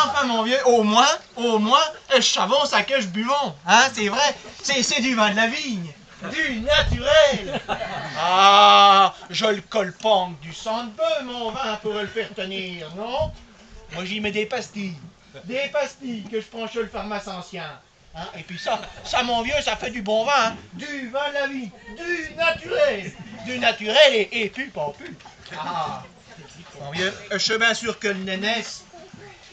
Enfin, mon vieux, au moins, chavon, ça que je buvons. Hein, c'est vrai, c'est du vin de la vigne. Du naturel. Ah, je le colle pas en du sang de bœuf, mon vin, pour le faire tenir, non? Moi, j'y mets des pastilles. Des pastilles que je prends chez le pharmacien. Hein? Et puis ça, mon vieux, ça fait du bon vin. Hein? Du vin de la vie, du naturel. Du naturel et plus pas plus. Ah, mon vieux, je suis bien sûr que le nénès,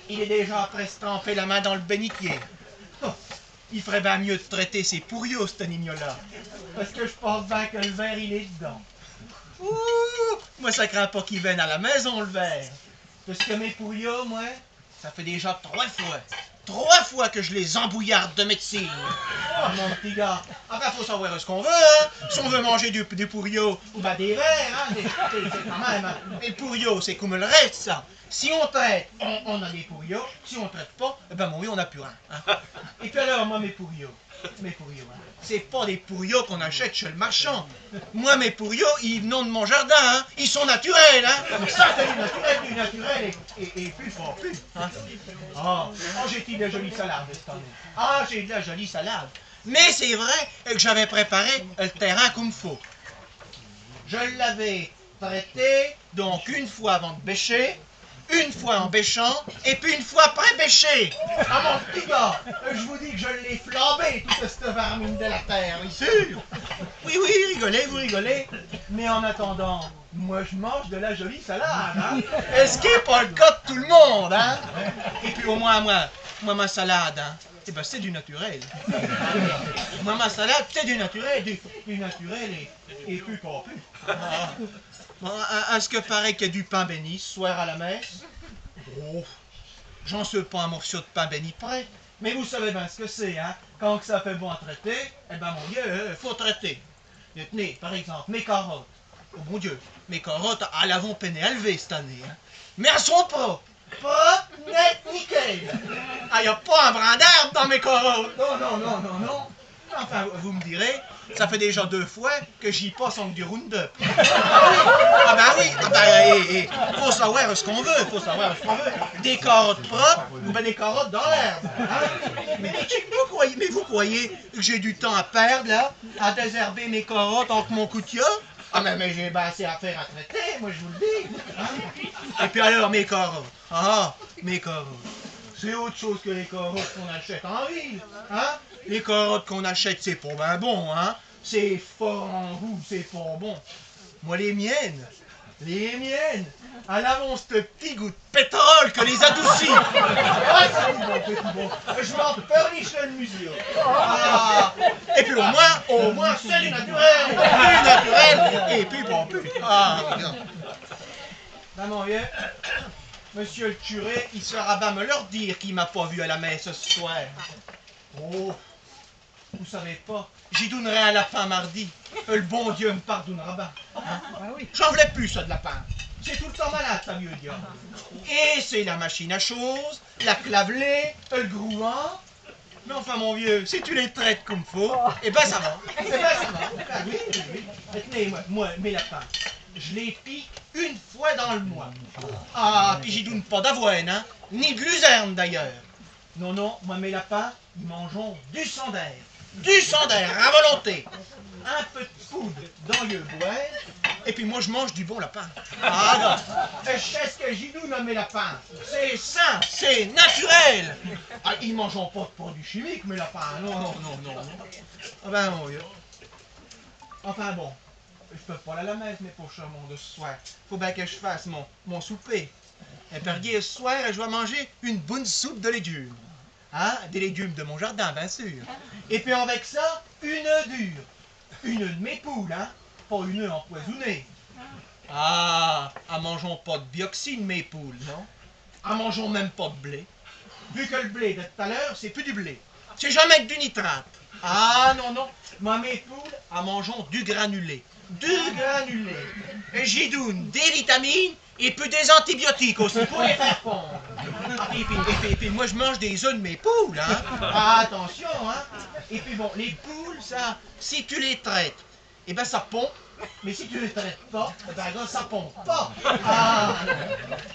il est déjà presque trempé la main dans le bénitier. Oh, il ferait bien mieux de traiter ses pourrios, ce nigno-là. Parce que je pense bien que le verre, il est dedans. Ouh, moi, ça craint pas qu'il vienne à la maison, le verre. Parce que mes pourrios, moi, ça fait déjà 3 fois que je les embouillarde de médecine. Oh, mon petit gars. Enfin, faut savoir ce qu'on veut, hein. Si on veut manger des pourrios, ou ben des verres, hein. C'est quand même, hein. Mais le pourrio, c'est comme le reste, ça. Si on traite, on a des pourrios. Si on traite pas, eh ben, mon vieux, on n'a plus rien. Hein. Et puis alors, moi, mes pourrios, hein, c'est pas des pourrios qu'on achète chez le marchand. Moi, mes pourrios, ils viennent de mon jardin, hein. Ils sont naturels, hein. Ça, c'est du naturel, et plus fort, plus. Hein. Oh, j'ai de la jolie salade cette année. Ah, j'ai de la jolie salade. Mais c'est vrai que j'avais préparé le terrain comme faut. Je l'avais traité, donc une fois avant de bêcher, une fois en bêchant, et puis une fois après bêcher. Ah, mon petit gars, je vous dis que je l'ai flambé, toute cette vermine de la terre, oui, sûr. Oui, vous rigolez, mais en attendant, moi je mange de la jolie salade, hein. Est-ce qui n'est pas le cas de tout le monde, hein? Et puis au moins, moi ma salade, hein, eh ben c'est du naturel. Moi ma salade, c'est du naturel, du naturel et plus pas plus. Ah. Bon, à ce que paraît qu'il y a du pain béni ce soir à la messe. Oh, j'en sais pas un morceau de pain béni près. Mais vous savez bien ce que c'est, hein. Quand que ça fait bon à traiter, eh ben mon Dieu, faut traiter. Et tenez, par exemple, mes carottes. Oh mon Dieu, mes carottes, elles vont peiner à lever cette année, hein. Mais elles sont propres. Propres, nettes, nickel. Ah, y a pas un brin d'herbe dans mes carottes. Non. Enfin, vous me direz, ça fait déjà 2 fois que j'y passe en du Roundup. Ah ben oui, faut savoir ce qu'on veut, Des carottes propres ou ben des carottes dans l'herbe. Hein? Mais vous croyez que j'ai du temps à perdre, là, à désherber mes carottes entre mon couteau? Ah mais j'ai bien assez à faire à traiter, moi je vous le dis. Hein? Et puis alors, mes carottes. Ah, mes carottes. C'est autre chose que les carottes qu'on achète en ville. Hein? Les carottes qu'on achète, c'est pas ben bon, hein? C'est fort en goût, c'est pas bon. Moi, les miennes, elles ont ce petit goût de pétrole que les adoucit. Ah, c'est bon. Je m'en perniche le mesure. Ah. Et puis au moins, c'est du naturel. Et puis bon, plus. Ah, regarde. Ben, mon vieux, monsieur le curé, il sera bien me leur dire qu'il m'a pas vu à la messe ce soir. Oh, vous savez pas, j'y donnerai un lapin mardi. Le bon Dieu me pardonnera bien. Hein? J'en voulais plus, ça, de lapin. C'est tout le temps malade, ça, vieux diable. Et c'est la machine à chose, la clavelée, le grouant. Mais enfin, mon vieux, si tu les traites comme faut, eh ben ça va. Ah, oui. Tenez, moi, mes lapins, je les pique une fois dans le mois. Ah, puis j'y donne pas d'avoine, hein, ni de luzerne d'ailleurs. Non, moi, mes lapins, ils mangent du sang d'air. Du sang d'air, à volonté. Un peu de poudre dans le bois, et puis moi, je mange du bon lapin. Ah non, je sais ce que j'y donne à mes lapins. C'est sain, c'est naturel. Ah, ils mangent pas de produits chimiques, mes lapins. Non. Ah ben, mon vieux. Enfin bon, je peux pas aller à la messe, mes pauvres charmants, de ce soir. Faut bien que je fasse mon souper. Et puis, ce soir, je dois manger une bonne soupe de légumes. Hein? Des légumes de mon jardin, bien sûr. Et puis avec ça, une œuf dure. Une œuf de mes poules, hein? Pas une œuf empoisonnée. Ah, en mangeons pas de dioxine, mes poules, non? En mangeons même pas de blé. Vu que le blé de tout à l'heure, c'est plus du blé. C'est jamais que du nitrate. Ah non. Moi, mes poules, en mangeons du granulé. Du granulé. Et j'y donne des vitamines et puis des antibiotiques aussi pour les faire pondre. Et puis moi, je mange des œufs de mes poules, hein. Ah, attention, hein. Et puis bon, les poules, ça, si tu les traites, eh ben ça pond Mais si tu les traites pas, ben gars, ça pompe pas. Ah.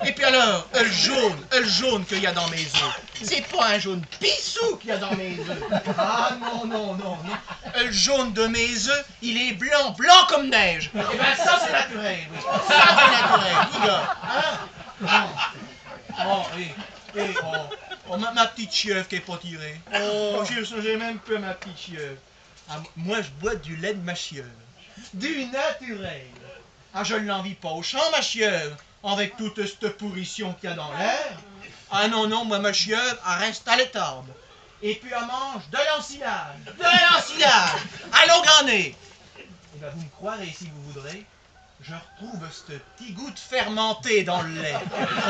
Et puis alors, le jaune qu'il y a dans mes œufs, c'est pas un jaune pissou qu'il y a dans mes œufs. Ah non, non, non, non. Le jaune de mes œufs, il est blanc, blanc comme neige. Et ben ça c'est naturel, oui. Ça c'est naturel, oui gars. Hein? Oh, ma petite chieuvre qui est pas tirée. Oh, j'ai même peu ma petite chieuvre. Ah, moi, je bois du lait de ma chieuvre. Du naturel. Ah, je ne l'envie pas au champ, ma chieuvre, avec toute cette pourrition qu'il y a dans l'air. Ah non, non, moi, ma chieuvre, elle reste à l'étable. Et puis, elle mange de l'ensilage. De l'ensilage. À longueur nez. Eh bien, vous me croirez si vous voudrez. Je retrouve ce petit goût de fermenté dans le lait.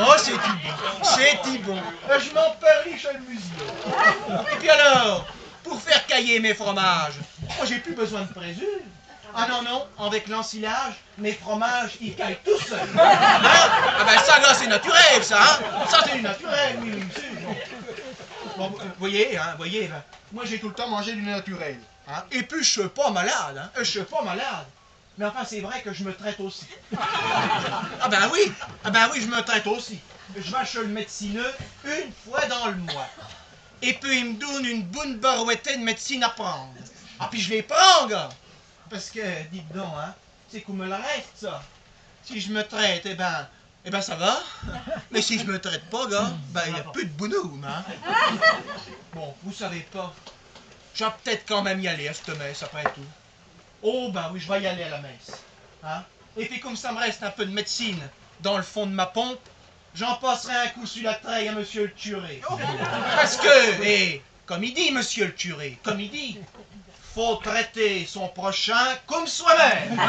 Oh, c'est tout bon. C'est tout bon. Je m'en perliche le museau. Et puis alors, pour faire cailler mes fromages, moi, j'ai plus besoin de présure. Ah non, non, avec l'ensilage, mes fromages, ils caillent tout seuls. Hein? Ah ben ça, là, c'est naturel, ça. Hein? Ça, c'est du naturel, oui, monsieur. Bon, vous voyez, ben, moi, j'ai tout le temps mangé du naturel. Hein? Et puis, je suis pas malade. Hein? Je suis pas malade. Mais enfin, c'est vrai que je me traite aussi. Ah ben oui, je me traite aussi. Je vais chez le médecineux une fois dans le mois. Et puis, il me donne une bonne barouette de médecine à prendre. Ah, puis je les prends, gars. Parce que, dites donc, hein, c'est qu'on me le reste, ça. Si je me traite, eh ben ça va. Mais si je me traite pas, gars, ben il n'y a plus de bonhomme, hein. Bon, vous savez pas. Je vais peut-être quand même y aller à cette messe, après tout. Oh, ben oui, je vais y aller à la messe. Hein? Et puis comme ça me reste un peu de médecine dans le fond de ma pompe, j'en passerai un coup sur la treille à monsieur le curé. Parce que, comme il dit, monsieur le curé, comme il dit, faut traiter son prochain comme soi-même.